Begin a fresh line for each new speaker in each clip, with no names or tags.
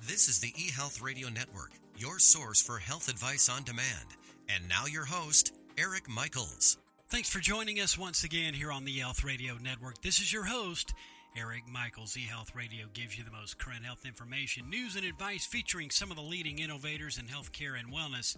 This is the eHealth Radio Network, your source for health advice on demand. And now your host, Eric Michaels.
Thanks for joining us once again here on the eHealth Radio Network. This is your host, Eric Michaels. eHealth Radio gives you the most current health information, news, and advice featuring some of the leading innovators in healthcare and wellness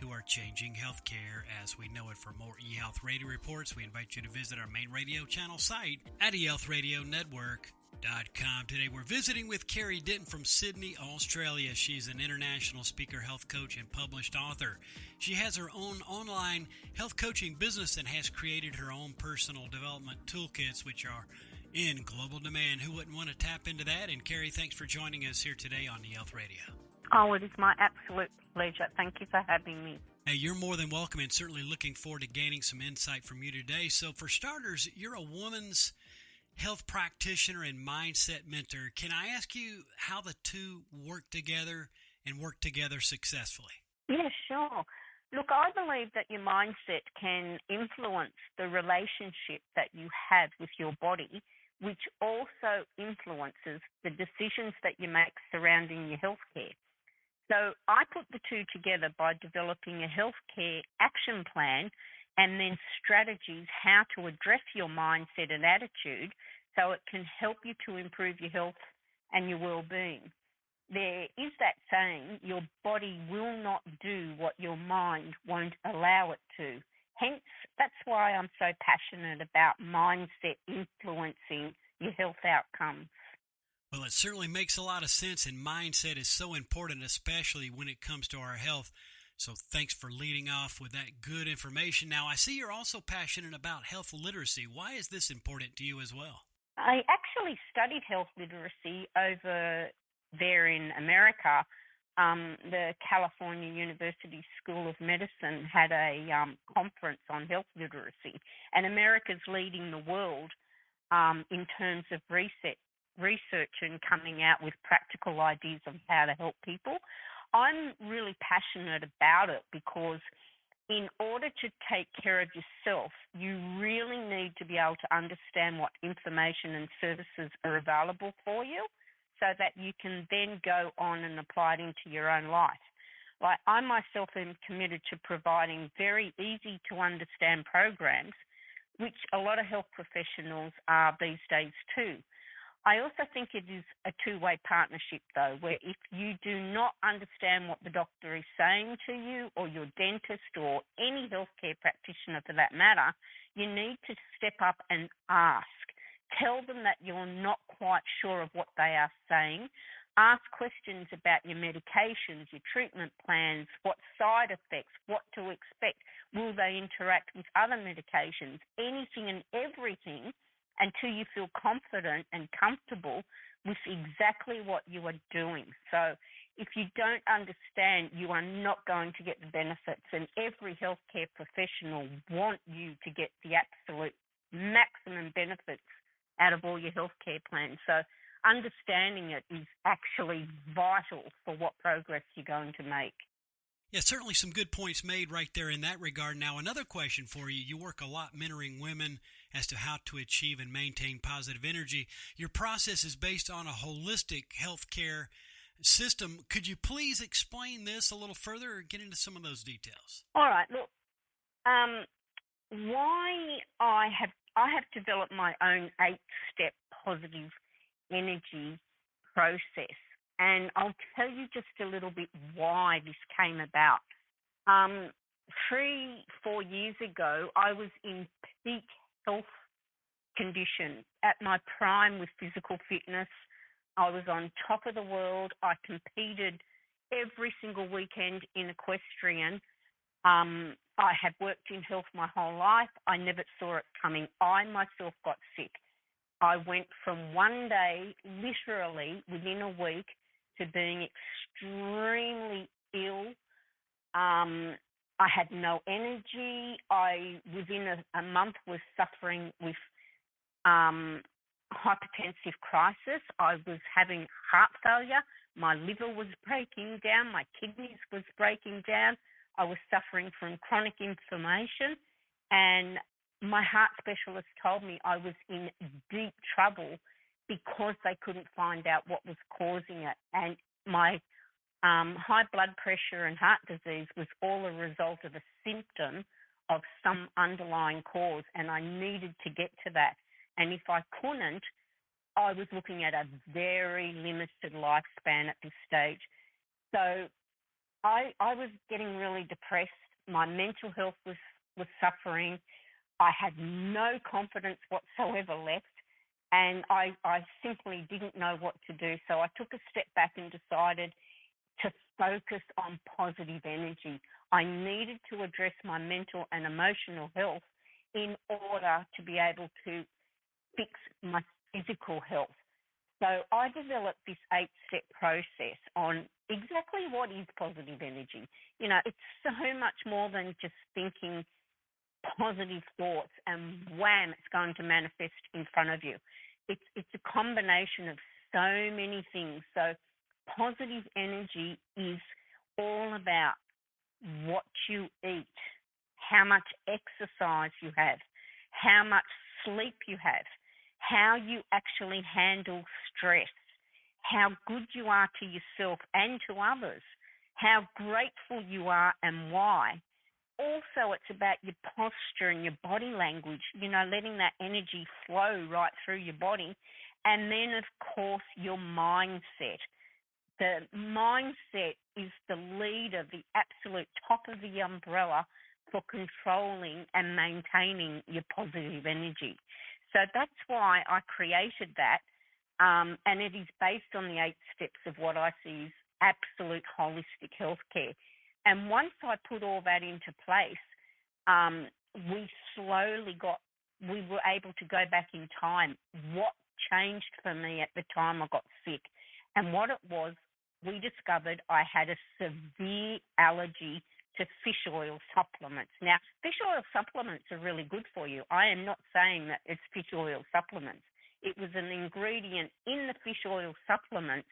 who are changing healthcare as we know it. For more eHealth Radio reports, we invite you to visit our main radio channel site at eHealthRadioNetwork.com. Today we're visiting with Kerrie Denton from Sydney, Australia. She's an international speaker, health coach, and published author. She has her own online health coaching business and has created her own personal development toolkits, which are in global demand. Who wouldn't want to tap into that? And Kerrie, thanks for joining us here today on eHealth Radio.
Oh, it is my absolute pleasure. Thank you for having me.
Hey, you're more than welcome, and certainly looking forward to gaining some insight from you today. So for starters, you're a woman's health practitioner and mindset mentor. Can I ask you how the two work together and work together successfully?
Yeah, sure. Look, I believe that your mindset can influence the relationship that you have with your body, which also influences the decisions that you make surrounding your healthcare. So I put the two together by developing a healthcare action plan and then strategies how to address your mindset and attitude so it can help you to improve your health and your well-being. There is that saying, your body will not do what your mind won't allow it to. Hence, that's why I'm so passionate about mindset influencing your health outcomes.
Well, it certainly makes a lot of sense, and mindset is so important, especially when it comes to our health. So thanks for leading off with that good information. Now, I see you're also passionate about health literacy. Why is this important to you as well?
I actually studied health literacy over there in America. The California University School of Medicine had a conference on health literacy, and America's leading the world in terms of research and coming out with practical ideas of how to help people. I'm really passionate about it because in order to take care of yourself, you really need to be able to understand what information and services are available for you so that you can then go on and apply it into your own life. Like, I myself am committed to providing very easy to understand programs, which a lot of health professionals are these days too. I also think it is a two-way partnership, though, where if you do not understand what the doctor is saying to you or your dentist or any healthcare practitioner for that matter, you need to step up and ask. Tell them that you're not quite sure of what they are saying. Ask questions about your medications, your treatment plans, what side effects, what to expect. Will they interact with other medications? Anything and everything, until you feel confident and comfortable with exactly what you are doing. So if you don't understand, you are not going to get the benefits, and every healthcare professional want you to get the absolute maximum benefits out of all your healthcare plans. So understanding it is actually vital for what progress you're going to make.
Yeah, certainly some good points made right there in that regard. Now, another question for you. You work a lot mentoring women as to how to achieve and maintain positive energy. Your process is based on a holistic healthcare system. Could you please explain this a little further or get into some of those details?
All right. Look, why I have developed my own 8-step positive energy process. And I'll tell you just a little bit why this came about. 3-4 years ago, I was in peak health condition, at my prime with physical fitness. I was on top of the world. I competed every single weekend in equestrian. I had worked in health my whole life. I never saw it coming. I myself got sick. I went from one day, literally within a week, to being extremely ill. I had no energy. I, within a month, was suffering with hypertensive crisis. I was having heart failure. My liver was breaking down. My kidneys was breaking down. I was suffering from chronic inflammation. And my heart specialist told me I was in deep trouble because they couldn't find out what was causing it. And my high blood pressure and heart disease was all a result of a symptom of some underlying cause, and I needed to get to that. And if I couldn't, I was looking at a very limited lifespan at this stage. So I was getting really depressed. My mental health was suffering. I had no confidence whatsoever left, and I simply didn't know what to do. So I took a step back and decided to focus on positive energy. I needed to address my mental and emotional health in order to be able to fix my physical health. So I developed this 8-step process on exactly what is positive energy. You know, it's so much more than just thinking positive thoughts and wham, it's going to manifest in front of you. It's a combination of so many things. So positive energy is all about what you eat, how much exercise you have, how much sleep you have, how you actually handle stress, how good you are to yourself and to others, how grateful you are and why. Also, it's about your posture and your body language, you know, letting that energy flow right through your body. And then, of course, your mindset. The mindset is the leader, the absolute top of the umbrella for controlling and maintaining your positive energy. So that's why I created that, and it is based on the 8 steps of what I see as absolute holistic healthcare. And once I put all that into place, we were able to go back in time. What changed for me at the time I got sick? And what it was, we discovered I had a severe allergy to fish oil supplements. Now, fish oil supplements are really good for you. I am not saying that it's fish oil supplements. It was an ingredient in the fish oil supplements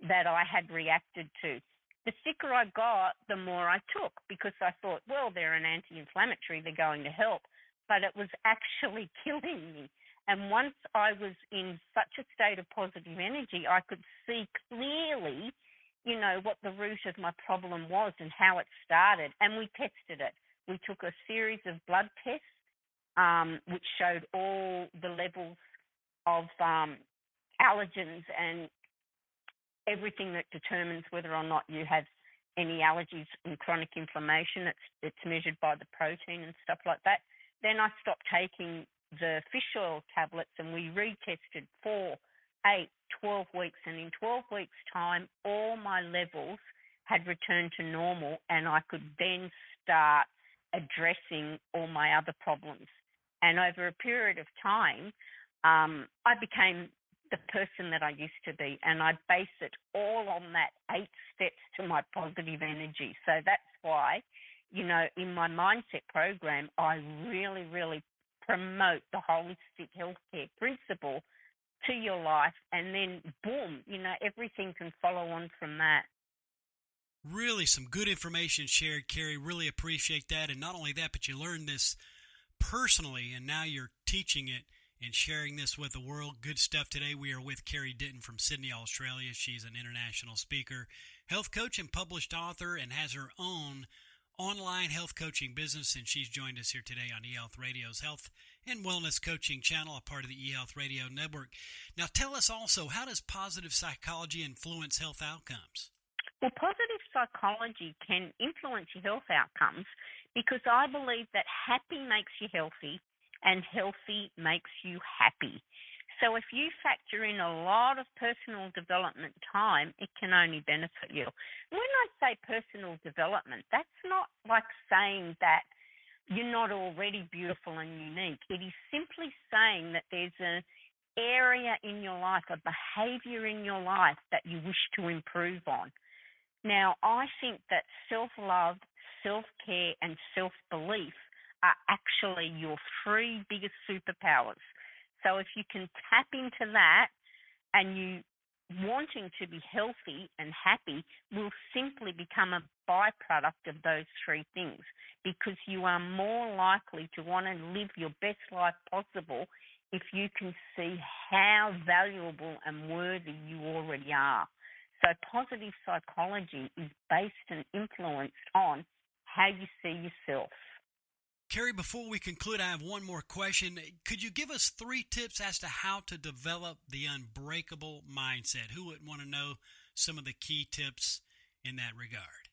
that I had reacted to. The sicker I got, the more I took, because I thought, well, they're an anti-inflammatory, they're going to help. But it was actually killing me. And once I was in such a state of positive energy, I could see clearly, you know, what the root of my problem was and how it started. And we tested it. We took a series of blood tests, which showed all the levels of allergens and everything that determines whether or not you have any allergies and chronic inflammation. It's measured by the protein and stuff like that. Then I stopped taking the fish oil tablets, and we retested 4, 8, 12 weeks, and in 12 weeks' time, all my levels had returned to normal, and I could then start addressing all my other problems. And over a period of time, I became the person that I used to be, and I base it all on that 8 steps to my positive energy. So that's why, you know, in my mindset program, I really, really promote the holistic healthcare principle to your life, and then boom, you know, everything can follow on from that.
Really some good information shared, Kerrie. Really appreciate that. And not only that, but you learned this personally, and now you're teaching it and sharing this with the world. Good stuff today. We are with Kerrie Denton from Sydney, Australia. She's an international speaker, health coach, and published author, and has her own online health coaching business, and she's joined us here today on eHealth Radio's Health and Wellness Coaching channel, a part of the eHealth Radio Network. Now, tell us also, how does positive psychology influence health outcomes?
Well, positive psychology can influence your health outcomes because I believe that happy makes you healthy and healthy makes you happy. So if you factor in a lot of personal development time, it can only benefit you. When I say personal development, that's not like saying that you're not already beautiful and unique. It is simply saying that there's an area in your life, a behavior in your life that you wish to improve on. Now, I think that self-love, self-care, and self-belief are actually your 3 biggest superpowers. So if you can tap into that, and you wanting to be healthy and happy will simply become a byproduct of those 3 things, because you are more likely to want to live your best life possible if you can see how valuable and worthy you already are. So positive psychology is based and influenced on how you see yourself.
Kerrie, before we conclude, I have one more question. Could you give us 3 tips as to how to develop the unbreakable mindset? Who wouldn't want to know some of the key tips in that regard?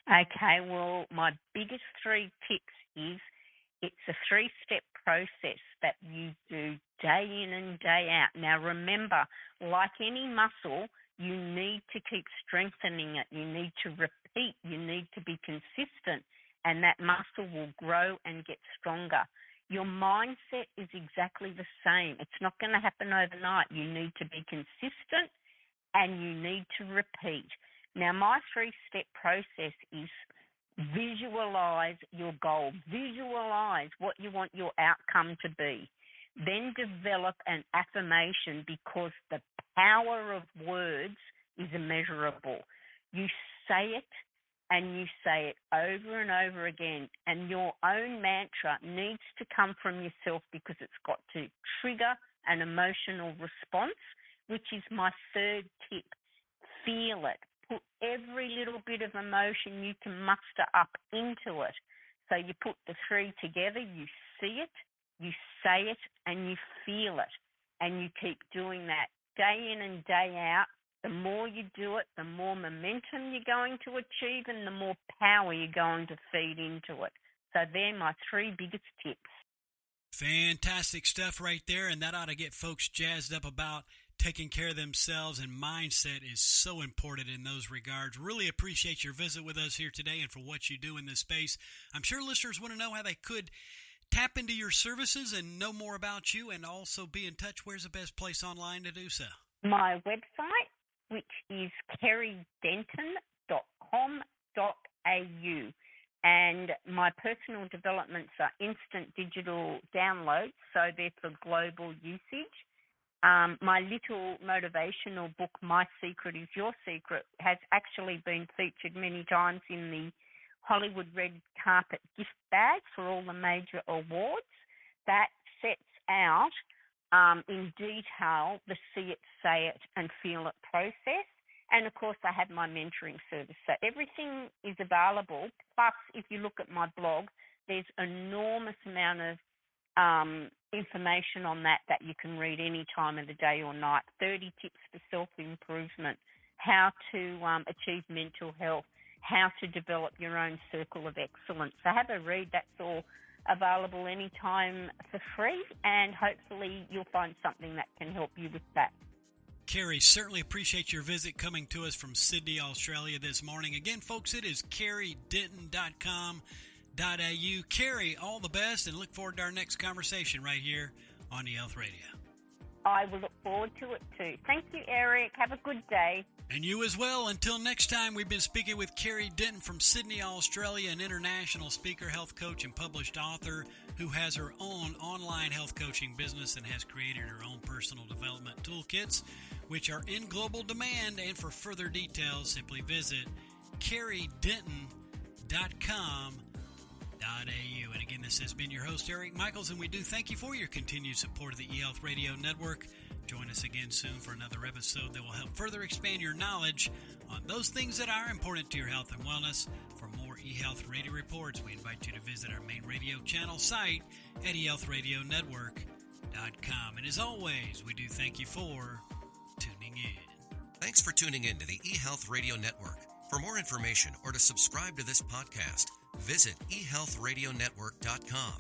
Okay, well, my biggest 3 tips is it's a 3-step process that you do day in and day out. Now, remember, like any muscle, you need to keep strengthening it. You need to repeat. You need to be consistent, and that muscle will grow and get stronger. Your mindset is exactly the same. It's not going to happen overnight. You need to be consistent, and you need to repeat. Now, my 3-step process is visualize your goal. Visualize what you want your outcome to be. Then develop an affirmation, because the power of words is immeasurable. You say it, and you say it over and over again. And your own mantra needs to come from yourself, because it's got to trigger an emotional response, which is my 3rd tip. Feel it. Put every little bit of emotion you can muster up into it. So you put the 3 together, you see it, you say it, and you feel it. And you keep doing that day in and day out. The more you do it, the more momentum you're going to achieve, and the more power you're going to feed into it. So they're my 3 biggest tips.
Fantastic stuff right there, and that ought to get folks jazzed up about taking care of themselves, and mindset is so important in those regards. Really appreciate your visit with us here today and for what you do in this space. I'm sure listeners want to know how they could tap into your services and know more about you, and also be in touch. Where's the best place online to do so?
My website, which is kerriedenton.com.au. And my personal developments are instant digital downloads, so they're for global usage. My little motivational book, My Secret is Your Secret, has actually been featured many times in the Hollywood red carpet gift bag for all the major awards. That sets out in detail the see it, say it, and feel it process. And, of course, I have my mentoring service. So everything is available. Plus, if you look at my blog, there's an enormous amount of information on that you can read any time of the day or night. 30 tips for self-improvement, how to achieve mental health, how to develop your own circle of excellence. So have a read. That's all available anytime for free, and hopefully you'll find something that can help you with that.
Kerrie, certainly appreciate your visit coming to us from Sydney, Australia this morning. Again, folks, it is kerriedenton.com.au. Kerrie, all the best, and look forward to our next conversation right here on eHealth Radio.
I will look forward to it too. Thank you, Eric. Have a good day.
And you as well. Until next time, we've been speaking with Kerrie Denton from Sydney, Australia, an international speaker, health coach, and published author who has her own online health coaching business and has created her own personal development toolkits, which are in global demand. And for further details, simply visit kerriedenton.com.au. And again, this has been your host, Eric Michaels, and we do thank you for your continued support of the eHealth Radio Network. Join us again soon for another episode that will help further expand your knowledge on those things that are important to your health and wellness. For more eHealth Radio reports, we invite you to visit our main radio channel site at eHealthRadioNetwork.com. And as always, we do thank you for tuning in.
Thanks for tuning in to the eHealth Radio Network. For more information or to subscribe to this podcast, visit eHealthRadioNetwork.com.